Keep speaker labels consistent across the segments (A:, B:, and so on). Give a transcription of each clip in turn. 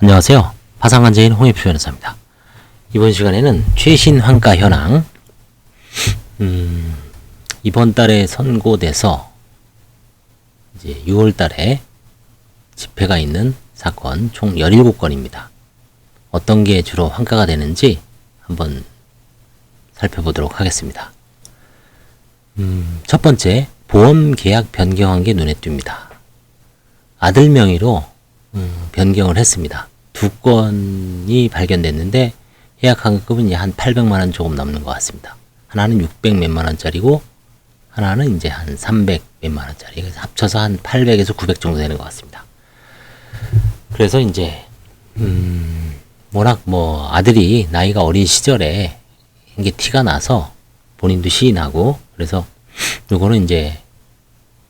A: 안녕하세요. 파산관제인 홍익표 변호사입니다. 이번 시간에는 최신 환가 현황, 이번 달에 선고돼서 이제 6월 달에 집회가 있는 사건 총 17건입니다. 어떤 게 주로 환가가 되는지 한번 살펴보도록 하겠습니다. 첫 번째, 보험 계약 변경한 게 눈에 띕니다. 아들 명의로 변경을 했습니다. 2건이 발견됐는데 해약 환급은 한 800만 원 조금 넘는 것 같습니다. 하나는 600 몇만 원짜리고 하나는 이제 한 300 몇만 원짜리. 그래서 합쳐서 한 800에서 900 정도 되는 것 같습니다. 그래서 이제 워낙 아들이 나이가 어린 시절에 이게 티가 나서 본인도 시인하고, 그래서 요거는 이제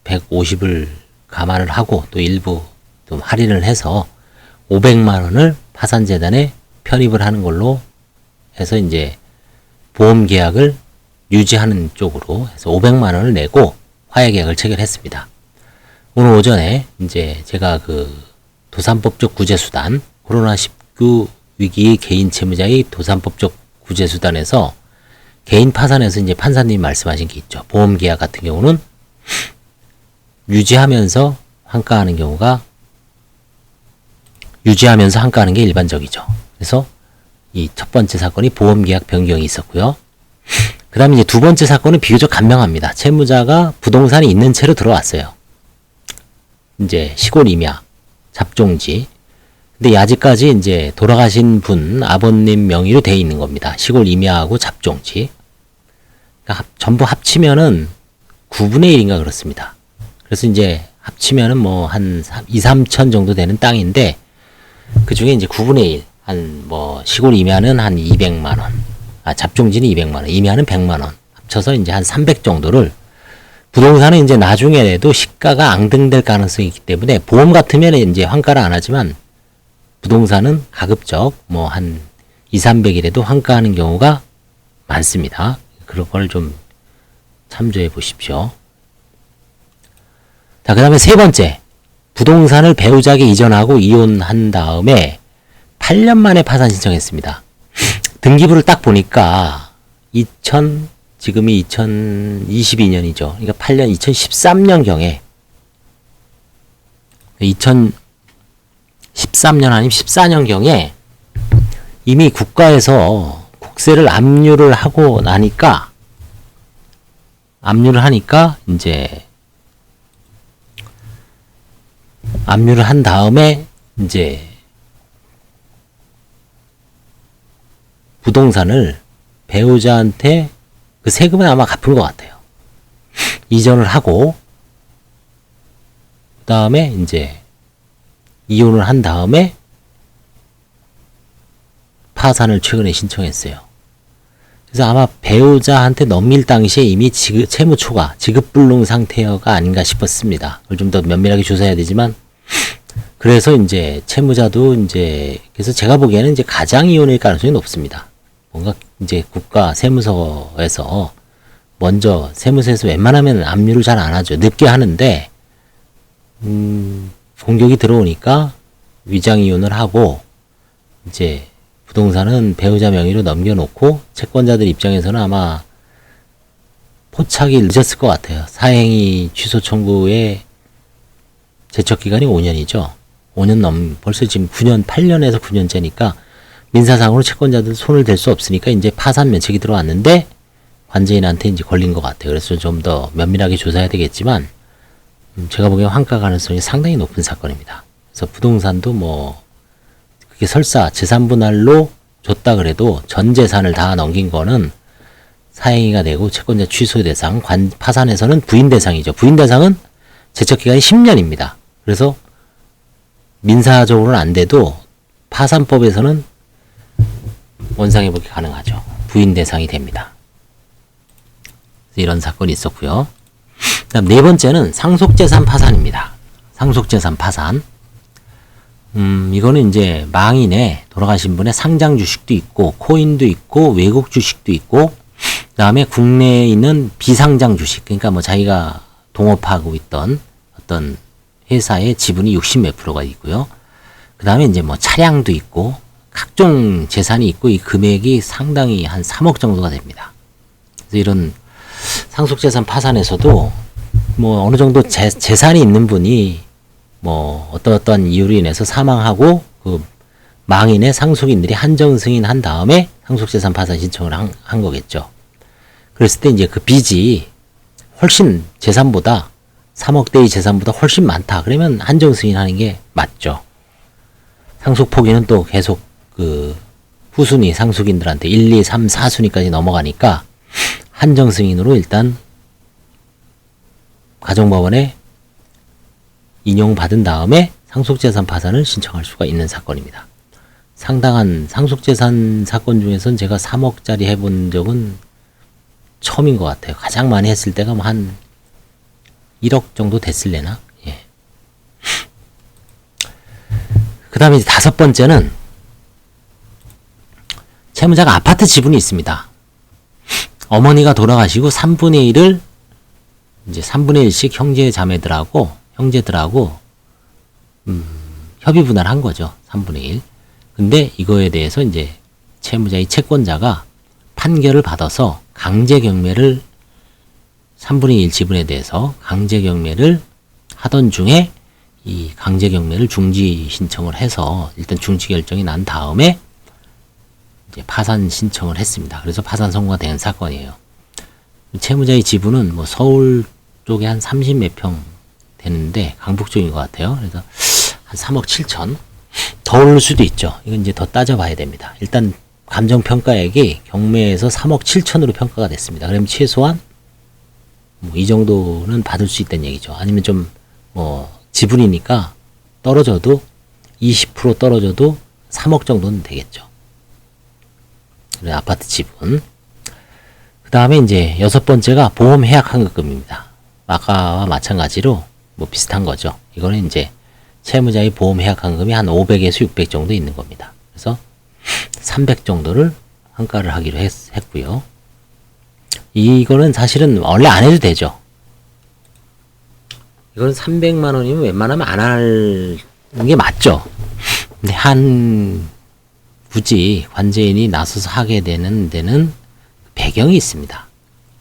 A: 150을 감안을 하고 또 일부 좀 할인을 해서 500만 원을 파산재단에 편입을 하는 걸로 해서 이제 보험 계약을 유지하는 쪽으로 해서 500만 원을 내고 화해 계약을 체결했습니다. 오늘 오전에 이제 제가 그 도산법적 구제수단, 코로나19 위기 개인 채무자의 도산법적 구제수단에서 개인 파산에서 이제 판사님이 말씀하신 게 있죠. 보험 계약 같은 경우는 유지하면서 환가하는 게 일반적이죠. 그래서 이 첫 번째 사건이 보험 계약 변경이 있었고요. 그 다음에 이제 두 번째 사건은 비교적 간명합니다. 채무자가 부동산이 있는 채로 들어왔어요. 이제 시골 임야, 잡종지. 근데 아직까지 이제 돌아가신 분 아버님 명의로 돼 있는 겁니다. 시골 임야하고 잡종지. 그러니까 전부 합치면은 9분의 1인가 그렇습니다. 그래서 이제 합치면은 한 2, 3천 정도 되는 땅인데, 그 중에 이제 9분의 1, 시골 임야는 한 200만 원, 잡종지는 200만 원, 임야는 100만 원, 합쳐서 이제 한 300 정도를, 부동산은 이제 나중에라도 시가가 앙등될 가능성이 있기 때문에 보험 같으면 이제 환가를 안 하지만 부동산은 가급적 한 2, 300이라도 환가하는 경우가 많습니다. 그런 걸 좀 참조해 보십시오. 자, 그 다음에 세 번째, 부동산을 배우자에게 이전하고 이혼한 다음에 8년 만에 파산 신청했습니다. 등기부를 딱 보니까 지금이 2022년이죠. 그러니까 8년, 2013년경에 2013년 아니면 14년경에 이미 국가에서 국세를 압류를 하니까 이제 압류를 한 다음에 이제 부동산을 배우자한테 그 세금은 아마 갚은 것 같아요. 이전을 하고 그 다음에 이제 이혼을 한 다음에 파산을 최근에 신청했어요. 그래서 아마 배우자한테 넘길 당시에 이미 채무 초과, 지급불능 상태가 아닌가 싶었습니다. 그걸 좀 더 면밀하게 조사해야 되지만, 그래서 이제 채무자도 이제, 그래서 제가 보기에는 이제 가장 이혼일 가능성이 높습니다. 뭔가 이제 국가 세무서에서 먼저 세무서에서 웬만하면 압류를 잘 안 하죠. 늦게 하는데, 공격이 들어오니까 위장 이혼을 하고 이제 부동산은 배우자 명의로 넘겨놓고 채권자들 입장에서는 아마 포착이 늦었을 것 같아요. 사행위 취소 청구의 제척기간이 5년이죠. 5년 벌써 지금 9년, 8년에서 9년째니까 민사상으로 채권자들 손을 댈 수 없으니까 이제 파산 면책이 들어왔는데 관제인한테 이제 걸린 것 같아요. 그래서 좀 더 면밀하게 조사해야 되겠지만, 제가 보기엔 환가 가능성이 상당히 높은 사건입니다. 그래서 부동산도 그게 설사 재산분할로 줬다 그래도 전 재산을 다 넘긴 거는 사행위가 되고 채권자 취소 대상, 파산에서는 부인 대상이죠. 부인 대상은 제척기간이 10년입니다. 그래서 민사적으로는 안 돼도 파산법에서는 원상회복이 가능하죠. 부인 대상이 됩니다. 이런 사건이 있었고요. 그다음 네 번째는 상속재산 파산입니다. 상속재산 파산. 이거는 이제 망인의 돌아가신 분의 상장 주식도 있고, 코인도 있고, 외국 주식도 있고, 그 다음에 국내에 있는 비상장 주식, 그러니까 자기가 동업하고 있던 어떤 회사의 지분이 60몇 프로가 있고요. 그 다음에 이제 뭐 차량도 있고 각종 재산이 있고 이 금액이 상당히 한 3억 정도가 됩니다. 그래서 이런 상속재산 파산에서도 뭐 어느 정도 재산이 있는 분이 뭐 어떠한 이유로 인해서 사망하고 그 망인의 상속인들이 한정 승인한 다음에 상속재산 파산 신청을 한 거겠죠. 그랬을 때 이제 그 빚이 훨씬 재산보다 3억대의 재산보다 훨씬 많다. 그러면 한정 승인하는 게 맞죠. 상속 포기는 또 계속 그 후순위 상속인들한테 1, 2, 3, 4순위까지 넘어가니까 한정 승인으로 일단 가정법원에 인용받은 다음에 상속재산 파산을 신청할 수가 있는 사건입니다. 상당한 상속재산 사건 중에선 제가 3억짜리 해본 적은 처음인 것 같아요. 가장 많이 했을 때가 뭐 한 1억 정도 됐을래나? 예. 그 다음에 이제 5번째는 채무자가 아파트 지분이 있습니다. 어머니가 돌아가시고 3분의 1을 이제 3분의 1씩 형제들하고 협의 분할한 거죠. 3분의 1. 근데 이거에 대해서 이제 채무자의 채권자가 판결을 받아서 강제 경매를 3분의 1 지분에 대해서 강제 경매를 하던 중에 이 강제 경매를 중지 신청을 해서 일단 중지 결정이 난 다음에 이제 파산 신청을 했습니다. 그래서 파산 선고가 된 사건이에요. 채무자의 지분은 뭐 서울 쪽에 한 30 몇 평 되는데 강북 쪽인 것 같아요. 그래서 한 3억 7천 더 오를 수도 있죠. 이건 이제 더 따져봐야 됩니다. 일단 감정평가액이 경매에서 3억 7천으로 평가가 됐습니다. 그러면 최소한 뭐 이 정도는 받을 수 있다는 얘기죠. 아니면 좀 뭐 지분이니까 떨어져도 20% 떨어져도 3억 정도는 되겠죠. 그래 아파트 지분. 그 다음에 이제 6번째가 보험 해약 환급금입니다. 아까와 마찬가지로 뭐 비슷한 거죠. 이거는 이제 채무자의 보험 해약 환급이 한 500에서 600 정도 있는 겁니다. 그래서 300 정도를 환가를 하기로 했고요. 이거는 사실은 원래 안 해도 되죠. 이거는 300만 원이면 웬만하면 안 하는 게 맞죠. 근데 굳이 관제인이 나서서 하게 되는 데는 배경이 있습니다.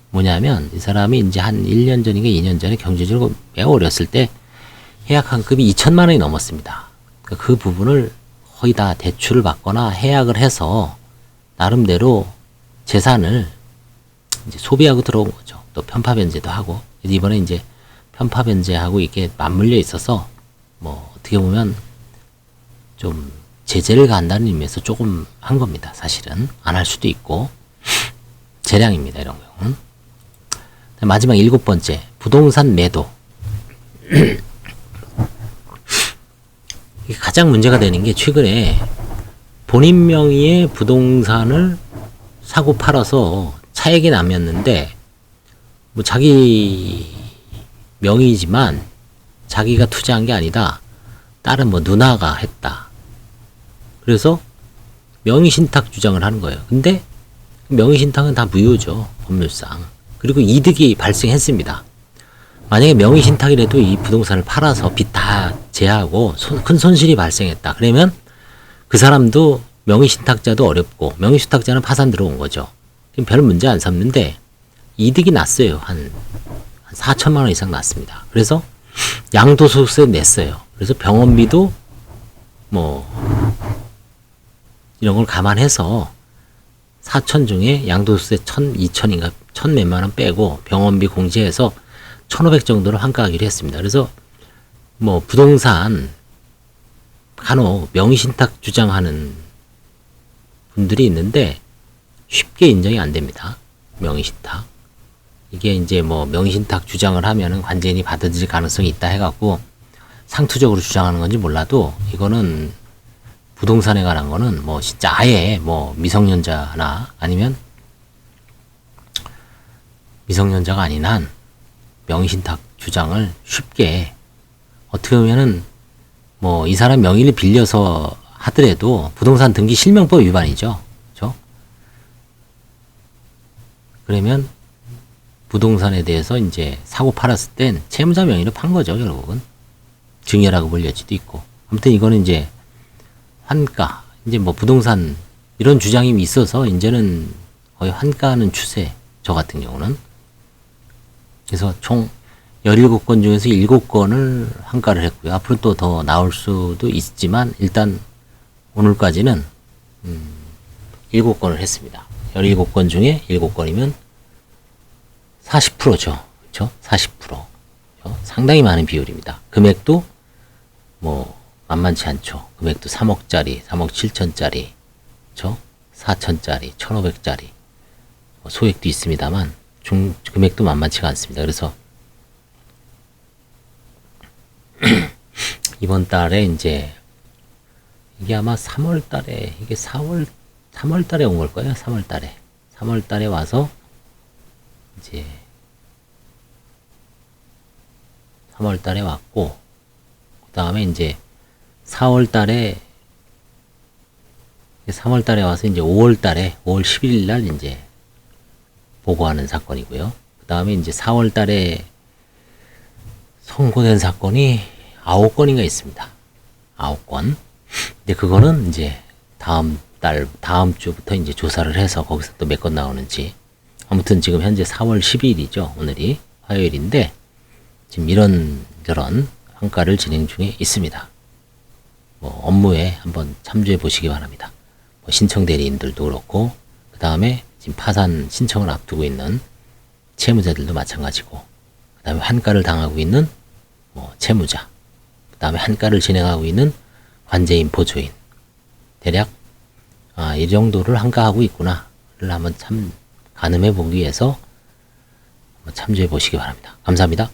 A: 뭐냐면 이 사람이 이제 한 1년 전인가 2년 전에 경제적으로 매우 어렸을 때 해약 환급이 2천만 원이 넘었습니다. 그 부분을 거의 다 대출을 받거나 해약을 해서 나름대로 재산을 이제 소비하고 들어온 거죠. 또 편파 변제도 하고 이번에 이제 편파 변제하고 이게 맞물려 있어서 뭐 어떻게 보면 좀 제재를 가한다는 의미에서 조금 한 겁니다. 사실은 안 할 수도 있고 재량입니다. 이런 경우는. 마지막 7번째 부동산 매도. 가장 문제가 되는 게 최근에 본인 명의의 부동산을 사고 팔아서 차액이 남았는데 뭐 자기 명의지만 자기가 투자한 게 아니다. 다른 뭐 누나가 했다. 그래서 명의신탁 주장을 하는 거예요. 근데 명의신탁은 다 무효죠. 법률상. 그리고 이득이 발생했습니다. 만약에 명의신탁이라도 이 부동산을 팔아서 빚 다 제하고 큰 손실이 발생했다. 그러면 그 사람도 명의신탁자도 어렵고 명의신탁자는 파산 들어온 거죠. 별 문제 안 삼는데 이득이 났어요. 한 4천만 원 이상 났습니다. 그래서 양도소득세 냈어요. 그래서 병원비도 뭐 이런 걸 감안해서 4천 중에 양도소득세 1,000, 2천인가 1,000 몇만 원 빼고 병원비 공제해서 1,500 정도를 환가하기로 했습니다. 그래서 뭐 부동산 간혹 명의신탁 주장하는 분들이 있는데 쉽게 인정이 안 됩니다. 명의신탁. 이게 이제 뭐 명의신탁 주장을 하면은 관제인이 받아들일 가능성이 있다 해갖고 상투적으로 주장하는 건지 몰라도 이거는 부동산에 관한 거는 뭐 진짜 아예 뭐 미성년자나 아니면 미성년자가 아닌 한 명의신탁 주장을 쉽게 어떻게 보면은 뭐 이 사람 명의를 빌려서 하더라도 부동산 등기 실명법 위반이죠. 그렇죠? 그러면 부동산에 대해서 이제 사고 팔았을 땐 채무자 명의로 판 거죠, 결국은. 증여라고 불려지도 있고. 아무튼 이거는 이제 환가, 이제 뭐 부동산 이런 주장이 있어서 이제는 거의 환가하는 추세, 저 같은 경우는. 그래서 총 17건 중에서 7건을 환가를 했고요. 앞으로 또 더 나올 수도 있지만 일단 오늘까지는 7건을 했습니다. 17건 중에 7건이면 40%죠. 그렇죠? 40%. 상당히 많은 비율입니다. 금액도 뭐 만만치 않죠. 금액도 3억짜리, 3억 7천짜리, 그렇죠? 4천짜리, 1,500짜리 소액도 있습니다만 금액도 만만치가 않습니다. 그래서 이번 달에 이제 이게 아마 3월 달에 이게 3월 달에 온 걸 거예요. 3월 달에 와서 이제 3월 달에 왔고 그 다음에 이제 4월 달에 와서 이제 5월 달에 5월 11일 날 이제 보고하는 사건이고요. 그 다음에 이제 4월 달에 선고된 사건이 9건인가 있습니다. 9건. 근데 그거는 이제 다음 주부터 이제 조사를 해서 거기서 또 몇 건 나오는지. 아무튼 지금 현재 4월 12일이죠. 오늘이 화요일인데 지금 이런저런 환가를 진행 중에 있습니다. 뭐 업무에 한번 참조해 보시기 바랍니다. 뭐 신청 대리인들도 그렇고 그 다음에 지금 파산 신청을 앞두고 있는 채무자들도 마찬가지고 그 다음에 환가를 당하고 있는 뭐 채무자 그 다음에 환가를 진행하고 있는 관제인 보조인 대략 이 정도를 환가하고 있구나를 한번 참 가늠해 보기 위해서 참조해 보시기 바랍니다. 감사합니다.